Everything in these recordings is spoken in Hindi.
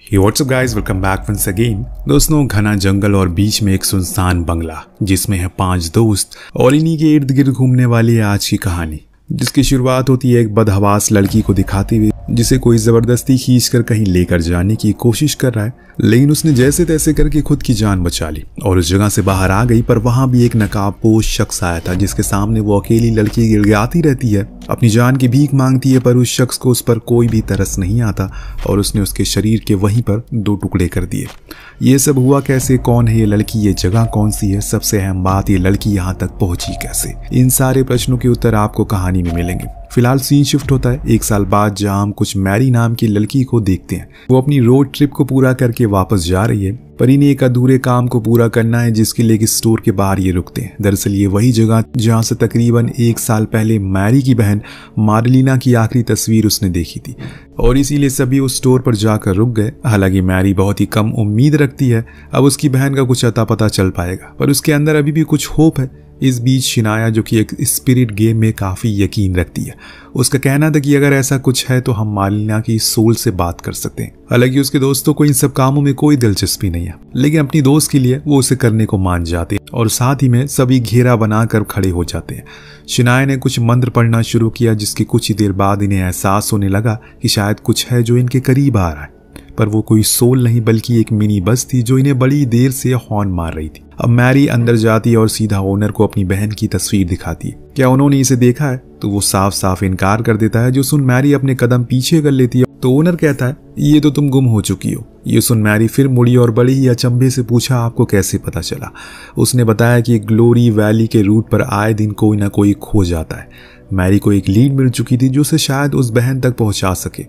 Hey, what's up guys? Welcome back once again। दोस्तों, घना जंगल और बीच में एक सुनसान बंगला जिसमें है 5 दोस्त और इन्हीं के इर्द गिर्द घूमने वाली है आज की कहानी, जिसकी शुरुआत होती है एक बदहवास लड़की को दिखाते हुए जिसे कोई जबरदस्ती खींचकर कहीं लेकर जाने की कोशिश कर रहा है, लेकिन उसने जैसे तैसे करके खुद की जान बचा ली और उस जगह से बाहर आ गई। पर वहां भी एक नकाबपोश शख्स आया था जिसके सामने वो अकेली लड़की गिड़गिड़ाती रहती है, अपनी जान की भीख मांगती है, पर उस शख्स को उस पर कोई भी तरस नहीं आता और उसने उसके शरीर के वहीं पर 2 टुकड़े कर दिए। ये सब हुआ कैसे? कौन है ये लड़की? ये जगह कौन सी है? सबसे अहम बात, ये लड़की यहाँ तक पहुंची कैसे? इन सारे प्रश्नों के उत्तर आपको कहानी में मिलेंगे। फिलहाल सीन शिफ्ट होता है 1 साल बाद, जहां हम कुछ मैरी नाम की लड़की को देखते हैं। वो अपनी रोड ट्रिप को पूरा करके वापस जा रही है, पर इन्हें एक अधूरे काम को पूरा करना है जिसके लिए एक स्टोर के बाहर ये रुकते हैं। दरअसल ये वही जगह जहां से तकरीबन 1 साल पहले मैरी की बहन मार्लिना की आखिरी तस्वीर उसने देखी थी और इसीलिए सभी उस स्टोर पर जाकर रुक गए। हालांकि मैरी बहुत ही कम उम्मीद रखती है अब उसकी बहन का कुछ अता पता चल पाएगा, पर उसके अंदर अभी भी कुछ होप है। इस बीच शिनाया, जो कि एक स्पिरिट गेम में काफ़ी यकीन रखती है, उसका कहना था कि अगर ऐसा कुछ है तो हम मार्लिना की सोल से बात कर सकते हैं। हालांकि उसके दोस्तों को इन सब कामों में कोई दिलचस्पी नहीं है, लेकिन अपनी दोस्त के लिए वो उसे करने को मान जाते हैं और साथ ही में सभी घेरा बनाकर खड़े हो जाते हैं। शिनाया ने कुछ मंत्र पढ़ना शुरू किया, जिसकी कुछ ही देर बाद इन्हें एहसास होने लगा कि शायद कुछ है जो इनके करीब आ रहा है। पर वो कोई सोल नहीं बल्कि एक मिनी बस थी जो इन्हें बड़ी देर से हॉर्न मार रही थी। अब मैरी अंदर जाती है और सीधा ओनर को अपनी बहन की तस्वीर दिखाती है। क्या उन्होंने इसे देखा है? तो वो साफ साफ इनकार कर देता है, जो सुन मैरी अपने कदम पीछे कर लेती है। तो ओनर कहता है, ये तो तुम गुम हो चुकी हो। ये सुन मैरी फिर मुड़ी और बड़ी ही अचंभे से पूछा, आपको कैसे पता चला? उसने बताया कि ग्लोरी वैली के रूट पर आए दिन कोई ना कोई खो जाता है। मैरी को एक लीड मिल चुकी थी जो उसे शायद उस बहन तक पहुंचा सके।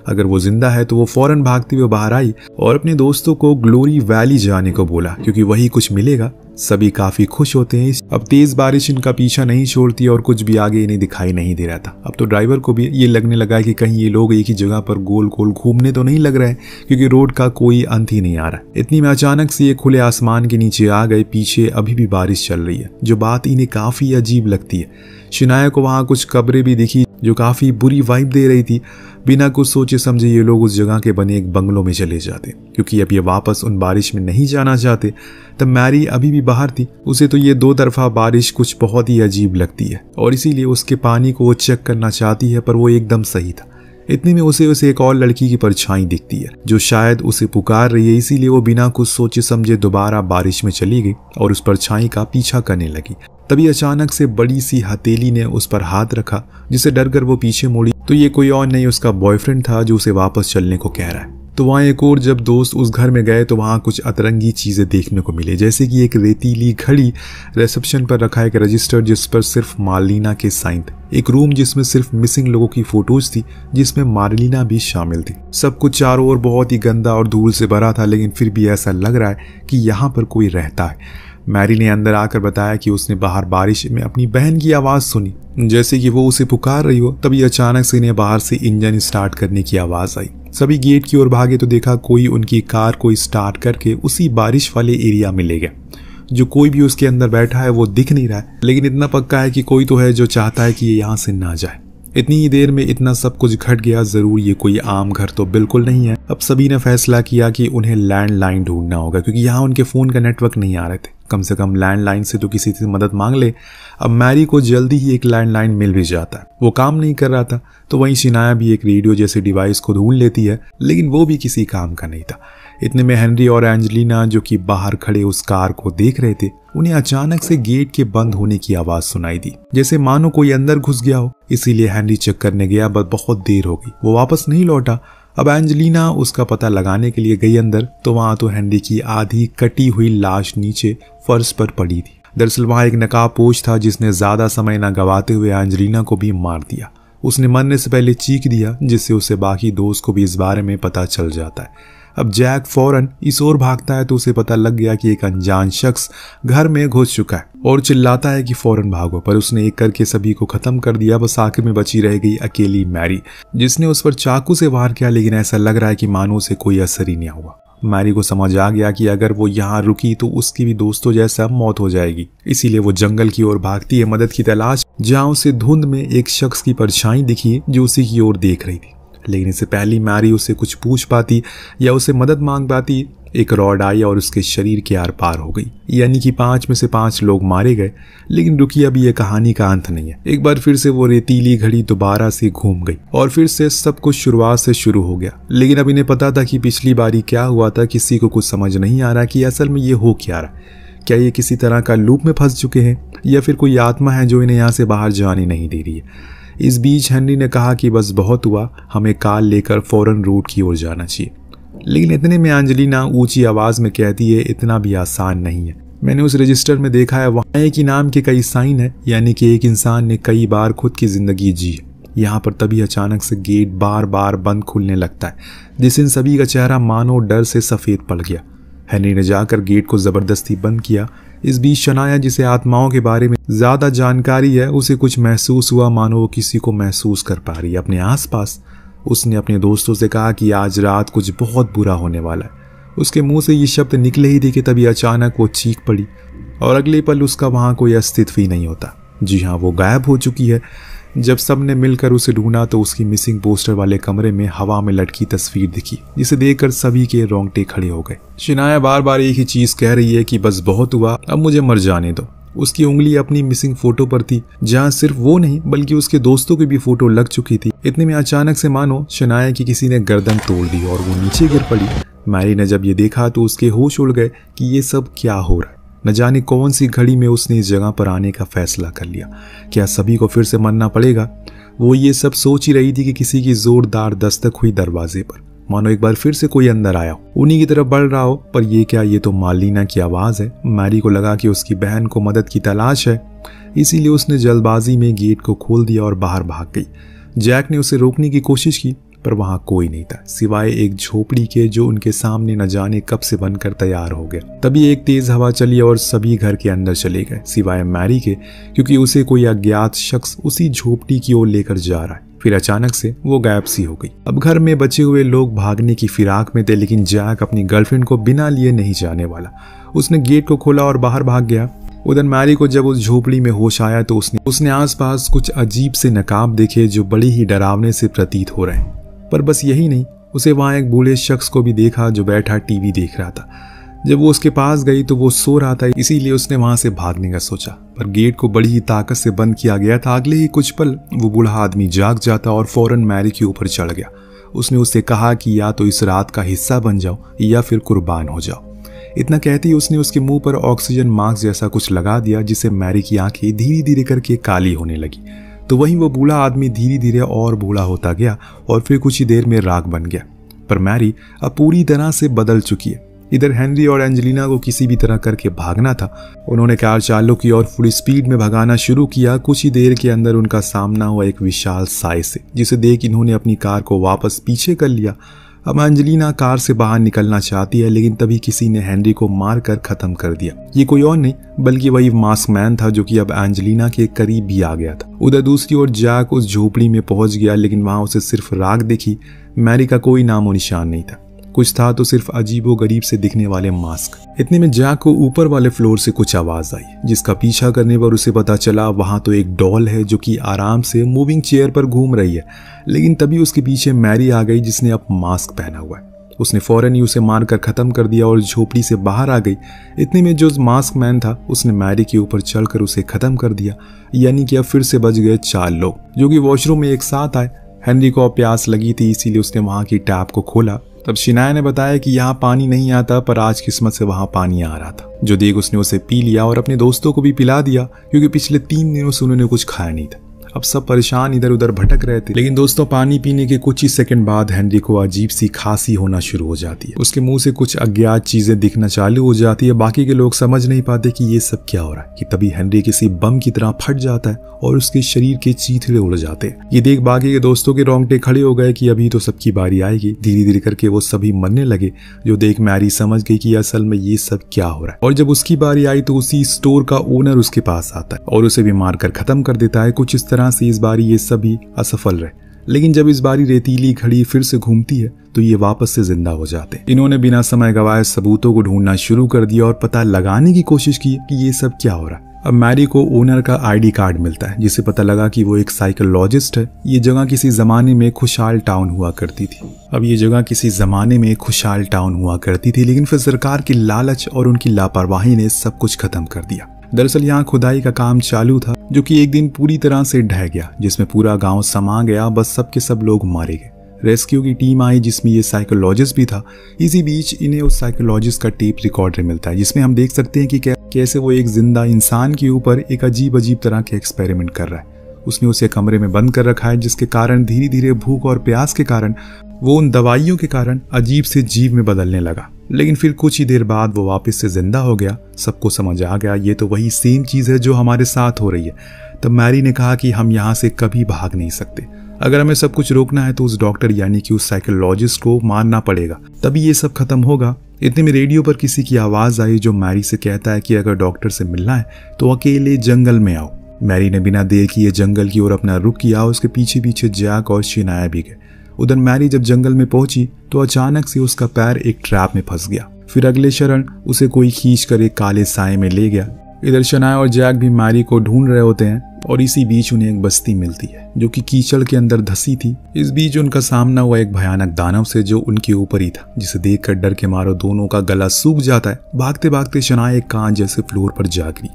अगर वो जिंदा है तो वो फौरन भागते हुए बाहर आई और अपने दोस्तों को ग्लोरी वैली जाने को बोला, क्योंकि वही कुछ मिलेगा। सभी काफी खुश होते हैं। अब तेज बारिश इनका पीछा नहीं छोड़ती और कुछ भी आगे इन्हें दिखाई नहीं दे रहा था। अब तो ड्राइवर को भी ये लगने लगा कि कहीं ये लोग एक ही जगह पर गोल गोल घूमने तो नहीं लग रहे हैं, क्योंकि रोड का कोई अंत ही नहीं आ रहा। इतनी में अचानक से ये खुले आसमान के नीचे आ गए। पीछे अभी भी बारिश चल रही है, जो बात इन्हें काफी अजीब लगती है। शिनाया को वहां कुछ कब्रें भी दिखी जो काफी बुरी वाइब दे रही थी। बिना कुछ सोचे समझे ये लोग उस जगह के बने एक बंगलों में चले जाते, क्योंकि अब ये वापस उन बारिश में नहीं जाना चाहते। तब मैरी अभी भी बाहर थी। उसे तो ये 2 तरफा बारिश कुछ बहुत ही अजीब लगती है और इसीलिए उसके पानी को वो चेक करना चाहती है, पर वो एकदम सही था। इतने में उसे एक और लड़की की परछाई दिखती है जो शायद उसे पुकार रही है। इसीलिए वो बिना कुछ सोचे समझे दोबारा बारिश में चली गई और उस परछाई का पीछा करने लगी। तभी अचानक से बड़ी सी हथेली ने उस पर हाथ रखा, जिसे डरकर वो पीछे मुड़ी तो ये कोई और नहीं, उसका बॉयफ्रेंड था जो उसे वापस चलने को कह रहा है। तो वहाँ एक और जब दोस्त उस घर में गए तो वहाँ कुछ अतरंगी चीजें देखने को मिले, जैसे कि एक रेतीली घड़ी, रिसेप्शन पर रखा एक रजिस्टर जिस पर सिर्फ मार्लिना के साइन थे, एक रूम जिसमें सिर्फ मिसिंग लोगों की फोटोज थी जिसमें मार्लिना भी शामिल थी। सब कुछ चारों ओर बहुत ही गंदा और धूल से भरा था, लेकिन फिर भी ऐसा लग रहा है कि यहाँ पर कोई रहता है। मैरी ने अंदर आकर बताया कि उसने बाहर बारिश में अपनी बहन की आवाज सुनी, जैसे कि वो उसे पुकार रही हो। तभी अचानक से इन्हें बाहर से इंजन स्टार्ट करने की आवाज आई। सभी गेट की ओर भागे तो देखा कोई उनकी कार को स्टार्ट करके उसी बारिश वाले एरिया में ले गया। जो कोई भी उसके अंदर बैठा है वो दिख नहीं रहा है, लेकिन इतना पक्का है कि कोई तो है जो चाहता है कि ये यहाँ से ना जाए। इतनी ही देर में इतना सब कुछ घट गया। जरूर ये कोई आम घर तो बिल्कुल नहीं है। अब सभी ने फैसला किया कि उन्हें लैंडलाइन ढूंढना होगा, क्योंकि यहाँ उनके फोन का नेटवर्क नहीं आ रहे थे। कम से कम लैंडलाइन से तो किसी से मदद मांग ले। अब मैरी को जल्दी ही एक लैंडलाइन मिल भी जाता है। वो काम नहीं कर रहा था, तो वहीं शिनाया भी एक रेडियो जैसे डिवाइस को ढूंढ लेती है, लेकिन वो भी किसी काम का नहीं था। इतने में हेनरी और एंजेलिना, जो कि बाहर खड़े उस कार को देख रहे थे, उन्हें अचानक से गेट के बंद होने की आवाज सुनाई दी, जैसे मानो कोई अंदर घुस गया हो। इसीलिए हेनरी चेक करने गया, बस बहुत देर हो गई, वो वापस नहीं लौटा। अब एंजेलिना उसका पता लगाने के लिए गई अंदर, तो वहां तो हेनरी की आधी कटी हुई लाश नीचे फर्श पर पड़ी थी। दरअसल वहां एक नकाबपोश था जिसने ज्यादा समय न गवाते हुए एंजेलिना को भी मार दिया। उसने मरने से पहले चीख दिया, जिससे उसे बाकी दोस्त को भी इस बारे में पता चल जाता है। अब जैक फौरन इस ओर भागता है तो उसे पता लग गया कि एक अनजान शख्स घर में घुस चुका है और चिल्लाता है कि फौरन भागो, पर उसने एक करके सभी को खत्म कर दिया। बस आखिर में बची रह गई अकेली मैरी, जिसने उस पर चाकू से वार किया, लेकिन ऐसा लग रहा है कि मानो उसे कोई असर ही नहीं हुआ। मैरी को समझ आ गया कि अगर वो यहाँ रुकी तो उसकी भी दोस्तों जैसा मौत हो जाएगी। इसीलिए वो जंगल की ओर भागती है मदद की तलाश, जहाँ उसे धुंध में एक शख्स की परछाई दिखी जो उसी की ओर देख रही थी। लेकिन इससे पहले मैरी उसे कुछ पूछ पाती या उसे मदद मांग पाती, एक रॉड आई और उसके शरीर के आर पार हो गई। यानी कि 5 में से 5 लोग मारे गए। लेकिन रुकिए, अभी यह कहानी का अंत नहीं है। एक बार फिर से वो रेतीली घड़ी दोबारा से घूम गई और फिर से सब कुछ शुरुआत से शुरू हो गया। लेकिन अब इन्हें पता था कि पिछली बारी क्या हुआ था। किसी को कुछ समझ नहीं आ रहा कि असल में ये हो क्या रहा। क्या ये किसी तरह का लूप में फंस चुके हैं या फिर कोई आत्मा है जो इन्हें यहाँ से बाहर जाने नहीं दे रही है। इस बीच हेनरी ने कहा कि बस बहुत हुआ, हमें कार लेकर फौरन रोड की ओर जाना चाहिए। लेकिन इतने में एंजेलिना ऊंची आवाज में कहती है, इतना भी आसान नहीं है। मैंने उस रजिस्टर में देखा है, वहाँ एक ही नाम के कई साइन है, यानी कि एक इंसान ने कई बार खुद की जिंदगी जी है। यहाँ पर तभी अचानक से गेट बार बार बंद खुलने लगता है, जिससे इन सभी का चेहरा मानो डर से सफेद पड़ गया। हेनरी ने जाकर गेट को जबरदस्ती बंद किया। इस बीच शनाया, जिसे आत्माओं के बारे में ज्यादा जानकारी है, उसे कुछ महसूस हुआ, मानो वो किसी को महसूस कर पा रही है अपने आसपास। उसने अपने दोस्तों से कहा कि आज रात कुछ बहुत बुरा होने वाला है। उसके मुंह से ये शब्द निकले ही थे कि तभी अचानक वो चीख पड़ी और अगले पल उसका वहां कोई अस्तित्व ही नहीं होता। जी हाँ, वो गायब हो चुकी है। जब सबने मिलकर उसे ढूंढा तो उसकी मिसिंग पोस्टर वाले कमरे में हवा में लटकी तस्वीर दिखी, जिसे देखकर सभी के रोंगटे खड़े हो गए। शनाया बार बार एक ही चीज कह रही है कि बस बहुत हुआ, अब मुझे मर जाने दो। उसकी उंगली अपनी मिसिंग फोटो पर थी, जहां सिर्फ वो नहीं बल्कि उसके दोस्तों की भी फोटो लग चुकी थी। इतने में अचानक से मानो शनाया की किसी ने गर्दन तोड़ दी और वो नीचे गिर पड़ी। मैरी ने जब ये देखा तो उसके होश उड़ गए कि ये सब क्या हो रहा है। न जाने कौन सी घड़ी में उसने इस जगह पर आने का फैसला कर लिया। क्या सभी को फिर से मरना पड़ेगा? वो ये सब सोच ही रही थी कि किसी की जोरदार दस्तक हुई दरवाजे पर, मानो एक बार फिर से कोई अंदर आया, उन्हीं की तरफ बढ़ रहा हो। पर ये क्या, ये तो मार्लिना की आवाज है। मैरी को लगा कि उसकी बहन को मदद की तलाश है, इसीलिए उसने जल्दबाजी में गेट को खोल दिया और बाहर भाग गई। जैक ने उसे रोकने की कोशिश की, पर वहां कोई नहीं था सिवाय एक झोपड़ी के, जो उनके सामने न जाने कब से बनकर तैयार हो गया। तभी एक तेज हवा चली और सभी घर के अंदर चले गए सिवाय मैरी के, क्योंकि उसे कोई अज्ञात शख्स उसी झोपड़ी की ओर लेकर जा रहा है। फिर अचानक से वो गायब सी हो गई। अब घर में बचे हुए लोग भागने की फिराक में थे, लेकिन जैक अपनी गर्लफ्रेंड को बिना लिए नहीं जाने वाला। उसने गेट को खोला और बाहर भाग गया। उधर मैरी को जब उस झोपड़ी में होश आया तो उसने आसपास कुछ अजीब से नकाब देखे जो बड़ी ही डरावने से प्रतीत हो रहे हैं। पर बस यही नहीं, उसे वहां एक बूढ़े शख्स को भी देखा जो बैठा टीवी देख रहा था। जब वो उसके पास गई तो वो सो रहा था, इसीलिए उसने वहां से भागने का सोचा, पर गेट को बड़ी ही ताकत से बंद किया गया था। अगले ही कुछ पल वो बूढ़ा आदमी जाग जाता और फौरन मैरी के ऊपर चढ़ गया। उसने उससे कहा कि या तो इस रात का हिस्सा बन जाओ या फिर कुर्बान हो जाओ। इतना कहते ही उसने उसके मुंह पर ऑक्सीजन मास्क जैसा कुछ लगा दिया, जिससे मैरी की आंखें धीरे धीरे करके काली होने लगी। तो वहीं वो बूढ़ा आदमी धीरे धीरे और बूढ़ा होता गया और फिर कुछ ही देर में राख बन गया। पर मैरी अब पूरी तरह से बदल चुकी है। इधर हेनरी और एंजेलिना को किसी भी तरह करके भागना था। उन्होंने कार चालू की और फुल स्पीड में भगाना शुरू किया। कुछ ही देर के अंदर उनका सामना हुआ एक विशाल साय से, जिसे देख इन्होंने अपनी कार को वापस पीछे कर लिया। अब एंजेलिना कार से बाहर निकलना चाहती है, लेकिन तभी किसी ने हेनरी को मारकर खत्म कर दिया। ये कोई और नहीं बल्कि वही मास्क मैन था, जो कि अब एंजेलिना के करीब भी आ गया था। उधर दूसरी ओर जैक उस झोपड़ी में पहुंच गया, लेकिन वहां उसे सिर्फ राख दिखी। मैरी का कोई नामो निशान नहीं था। कुछ था तो सिर्फ अजीबोगरीब से दिखने वाले मास्क। इतने में जैक को ऊपर वाले फ्लोर से कुछ आवाज आई, जिसका पीछा करने पर उसे पता चला वहां तो एक डॉल है जो कि आराम से मूविंग चेयर पर घूम रही है। लेकिन तभी उसके पीछे मैरी आ गई, जिसने अब मास्क पहना हुआ है। उसने फौरन ही उसे मारकर खत्म कर दिया और झोपड़ी से बाहर आ गई। इतने में जो मास्क मैन था उसने मैरी के ऊपर चढ़कर उसे खत्म कर दिया। यानी कि अब फिर से बच गए 4 लोग, जो कि वॉशरूम में एक साथ आए। हेनरी को प्यास लगी थी, इसीलिए उसने वहां की टैप को खोला। तब शनाया ने बताया कि यहाँ पानी नहीं आता, पर आज किस्मत से वहां पानी आ रहा था, जो देख उसने उसे पी लिया और अपने दोस्तों को भी पिला दिया, क्योंकि पिछले 3 दिनों से उन्होंने कुछ खाया नहीं था। अब सब परेशान इधर उधर भटक रहे थे। लेकिन दोस्तों, पानी पीने के कुछ ही सेकंड बाद हेनरी को अजीब सी खांसी होना शुरू हो जाती है। उसके मुंह से कुछ अज्ञात चीजें दिखना चालू हो जाती है। बाकी के लोग समझ नहीं पाते कि ये सब क्या हो रहा है, कि तभी हेनरी किसी बम की तरह फट जाता है और उसके शरीर के चीथड़े उड़ जाते हैं। ये देख बाकी के दोस्तों के रोंगटे खड़े हो गए कि अभी तो सबकी बारी आएगी। धीरे धीरे करके वो सभी मरने लगे, जो देख मैरी समझ गई कि असल में ये सब क्या हो रहा है। और जब उसकी बारी आई तो उसी स्टोर का ओनर उसके पास आता है और उसे भी मारकर खत्म कर देता है। कुछ इस तरह से इस बारी ये सभी असफल रहे। लेकिन जब इस बारी रेतीली घड़ी फिर से घूमती है तो ये वापस से जिंदा हो जाते हैं। इन्होंने बिना समय गवाए सबूतों को ढूंढना शुरू कर दिया और पता लगाने की कोशिश की कि ये सब क्या हो रहा है। अब मैरी को ओनर का आईडी कार्ड मिलता है, जिससे पता लगा कि वो एक साइकोलॉजिस्ट है। ये जगह किसी जमाने में खुशहाल टाउन हुआ करती थी। लेकिन फिर सरकार की लालच और उनकी लापरवाही ने सब कुछ खत्म कर दिया। दरअसल यहाँ खुदाई का काम चालू था, जो कि एक दिन पूरी तरह से ढह गया, जिसमें पूरा गांव समा गया। बस सबके सब लोग मारे गए। रेस्क्यू की टीम आई, जिसमें ये साइकोलॉजिस्ट भी था। इसी बीच इन्हें उस साइकोलॉजिस्ट का टेप रिकॉर्डर मिलता है, जिसमें हम देख सकते हैं कि कैसे वो एक जिंदा इंसान के ऊपर एक अजीब अजीब तरह के एक्सपेरिमेंट कर रहा है। उसने उसे कमरे में बंद कर रखा है, जिसके कारण धीरे धीरे भूख और प्यास के कारण वो उन दवाइयों के कारण अजीब से जीव में बदलने लगा। लेकिन फिर कुछ ही देर बाद वो वापस से जिंदा हो गया। सबको समझ आ गया ये तो वही सेम चीज है जो हमारे साथ हो रही है। तब मैरी ने कहा कि हम यहाँ से कभी भाग नहीं सकते। अगर हमें सब कुछ रोकना है तो उस डॉक्टर यानी कि उस साइकोलॉजिस्ट को मारना पड़ेगा, तभी ये सब खत्म होगा। इतने में रेडियो पर किसी की आवाज आई, जो मैरी से कहता है कि अगर डॉक्टर से मिलना है तो अकेले जंगल में आओ। मैरी ने बिना देर किए जंगल की ओर अपना रुख किया। उसके पीछे पीछे जैक और शिनाया भी गए। उधर मैरी जब जंगल में पहुंची तो अचानक से उसका पैर एक ट्रैप में फंस गया। फिर अगले क्षण उसे कोई खींच कर एक काले साए में ले गया। इधर शनाया और जैक भी मैरी को ढूंढ रहे होते हैं और इसी बीच उन्हें एक बस्ती मिलती है, जो कि कीचड़ के अंदर धसी थी। इस बीच उनका सामना हुआ एक भयानक दानव से, जो उनके ऊपर ही था, जिसे देखकर डर के मारो दोनों का गला सूख जाता है। भागते भागते शनाया एक कांच जैसे फ्लोर पर जा गिरी,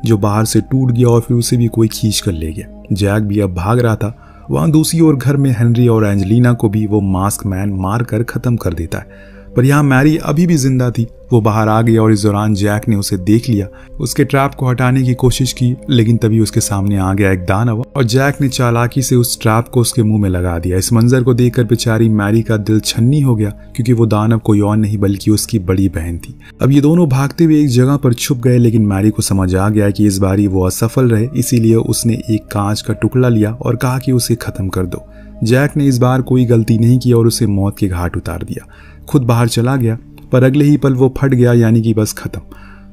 जो बाहर से टूट गया और फिर उसे भी कोई खींच कर ले गया। जैक भी अब भाग रहा था। वहां दूसरी ओर घर में हेनरी और एंजेलिना को भी वो मास्क मैन मार कर खत्म कर देता है। पर यहाँ मैरी अभी भी जिंदा थी। वो बाहर आ गया और इस दौरान जैक ने उसे देख लिया। उसके ट्रैप को हटाने की कोशिश की, लेकिन तभी उसके सामने आ गया एक दानव और जैक ने चालाकी से उस ट्रैप को उसके मुंह में लगा दिया। इस मंजर को देखकर बेचारी मैरी का दिल छन्नी हो गया, क्योंकि वो दानव कोई और नहीं बल्कि उसकी बड़ी बहन थी। अब ये दोनों भागते हुए एक जगह पर छुप गए, लेकिन मैरी को समझ आ गया कि इस बारी वो असफल रहे। इसीलिए उसने एक कांच का टुकड़ा लिया और कहा कि उसे खत्म कर दो। जैक ने इस बार कोई गलती नहीं की और उसे मौत के घाट उतार दिया। खुद बाहर चला गया, पर अगले ही पल वो फट गया, यानी कि बस खत्म।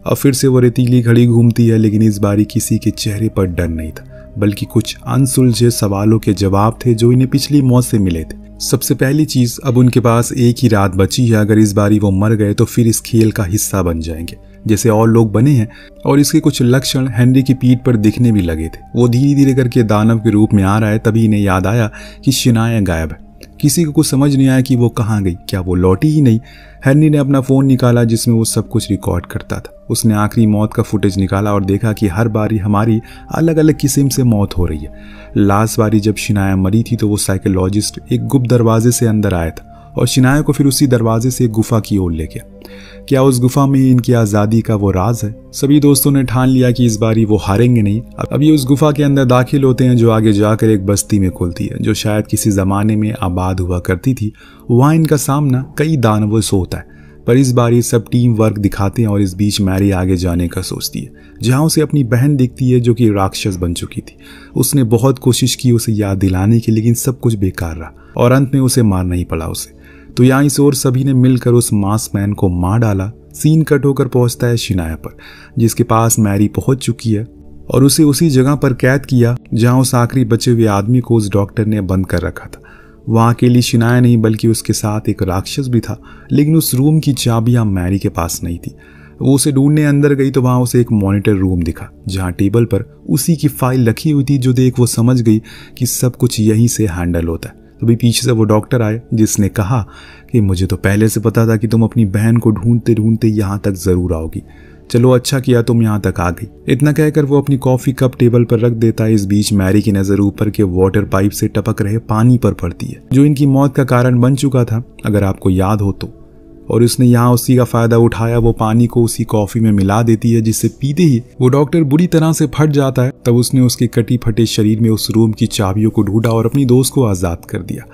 अब फिर से वो रेतीली घड़ी घूमती है, लेकिन इस बारी किसी के चेहरे पर डर नहीं था, बल्कि कुछ अनसुलझे सवालों के जवाब थे जो इन्हें पिछली मौत से मिले थे। सबसे पहली चीज, अब उनके पास एक ही रात बची है। अगर इस बारी वो मर गए तो फिर इस खेल का हिस्सा बन जाएंगे, जैसे और लोग बने हैं। और इसके कुछ लक्षण हेनरी की पीठ पर दिखने भी लगे थे। वो धीरे धीरे करके दानव के रूप में आ रहा है। तभी इन्हें याद आया कि शिनाया गायब है। किसी को कुछ समझ नहीं आया कि वो कहाँ गई, क्या वो लौटी ही नहीं। हेनरी ने अपना फोन निकाला, जिसमें वो सब कुछ रिकॉर्ड करता था। उसने आखिरी मौत का फुटेज निकाला और देखा कि हर बारी हमारी अलग अलग किस्म से मौत हो रही है। लास्ट बारी जब शिनाया मरी थी तो वो साइकोलॉजिस्ट एक गुप्त दरवाजे से अंदर आया था और शिनाया को फिर उसी दरवाजे से गुफा की ओर ले गया। क्या उस गुफा में इनकी आज़ादी का वो राज है? सभी दोस्तों ने ठान लिया कि इस बारी वो हारेंगे नहीं। अब ये उस गुफा के अंदर दाखिल होते हैं, जो आगे जाकर एक बस्ती में खुलती है, जो शायद किसी जमाने में आबाद हुआ करती थी। वहाँ इनका सामना कई दानवों से होता है, पर इस बार ये सब टीम वर्क दिखाते हैं। और इस बीच मैरी आगे जाने का सोचती है, जहाँ उसे अपनी बहन दिखती है, जो कि राक्षस बन चुकी थी। उसने बहुत कोशिश की उसे याद दिलाने की, लेकिन सब कुछ बेकार रहा और अंत में उसे मारना ही पड़ा उसे। तो यहाँ इस ओर सभी ने मिलकर उस मास्क मैन को मार डाला। सीन कट होकर पहुंचता है शिनाया पर, जिसके पास मैरी पहुंच चुकी है, और उसे उसी जगह पर कैद किया जहां उस आखिरी बचे हुए आदमी को उस डॉक्टर ने बंद कर रखा था। वहां अकेली शिनाया नहीं, बल्कि उसके साथ एक राक्षस भी था। लेकिन उस रूम की चाबियां मैरी के पास नहीं थी। वो उसे ढूंढने अंदर गई तो वहां उसे एक मॉनिटर रूम दिखा, जहां टेबल पर उसी की फाइल रखी हुई थी, जो देख वो समझ गई कि सब कुछ यहीं से हैंडल होता है। तभी पीछे से वो डॉक्टर आए, जिसने कहा कि मुझे तो पहले से पता था कि तुम अपनी बहन को ढूंढते ढूंढते यहाँ तक जरूर आओगी। चलो अच्छा किया तुम यहाँ तक आ गई। इतना कहकर वो अपनी कॉफी कप टेबल पर रख देता है। इस बीच मैरी की नजर ऊपर के वाटर पाइप से टपक रहे पानी पर पड़ती है, जो इनकी मौत का कारण बन चुका था, अगर आपको याद हो तो। और उसने यहाँ उसी का फायदा उठाया। वो पानी को उसी कॉफी में मिला देती है, जिससे पीते ही वो डॉक्टर बुरी तरह से फट जाता है। तब उसने उसके कटी फटे शरीर में उस रूम की चाबियों को ढूंढा और अपनी दोस्त को आजाद कर दिया।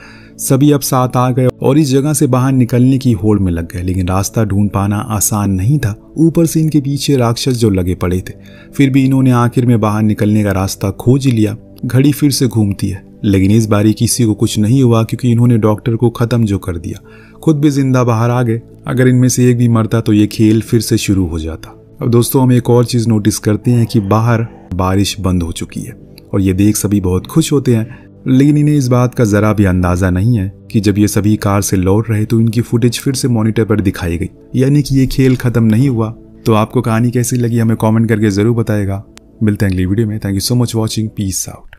सभी अब साथ आ गए और इस जगह से बाहर निकलने की होड़ में लग गए, लेकिन रास्ता ढूंढ पाना आसान नहीं था। ऊपर से इनके पीछे राक्षस जो लगे पड़े थे। फिर भी इन्होंने आखिर में बाहर निकलने का रास्ता खोज लिया। घड़ी फिर से घूमती है, लेकिन इस बारी किसी को कुछ नहीं हुआ, क्योंकि इन्होंने डॉक्टर को खत्म जो कर दिया। खुद भी जिंदा बाहर आ गए। अगर इनमें से एक भी मरता तो ये खेल फिर से शुरू हो जाता। अब दोस्तों हम एक और चीज नोटिस करते हैं कि बाहर बारिश बंद हो चुकी है, और ये देख सभी बहुत खुश होते हैं। लेकिन इन्हें इस बात का जरा भी अंदाजा नहीं है कि जब ये सभी कार से लौट रहे तो इनकी फुटेज फिर से मॉनिटर पर दिखाई गई, यानी कि ये खेल खत्म नहीं हुआ। तो आपको कहानी कैसी लगी हमें कमेंट करके जरूर बताएगा। मिलते हैं अगली वीडियो में। Thank you so much watching, peace out.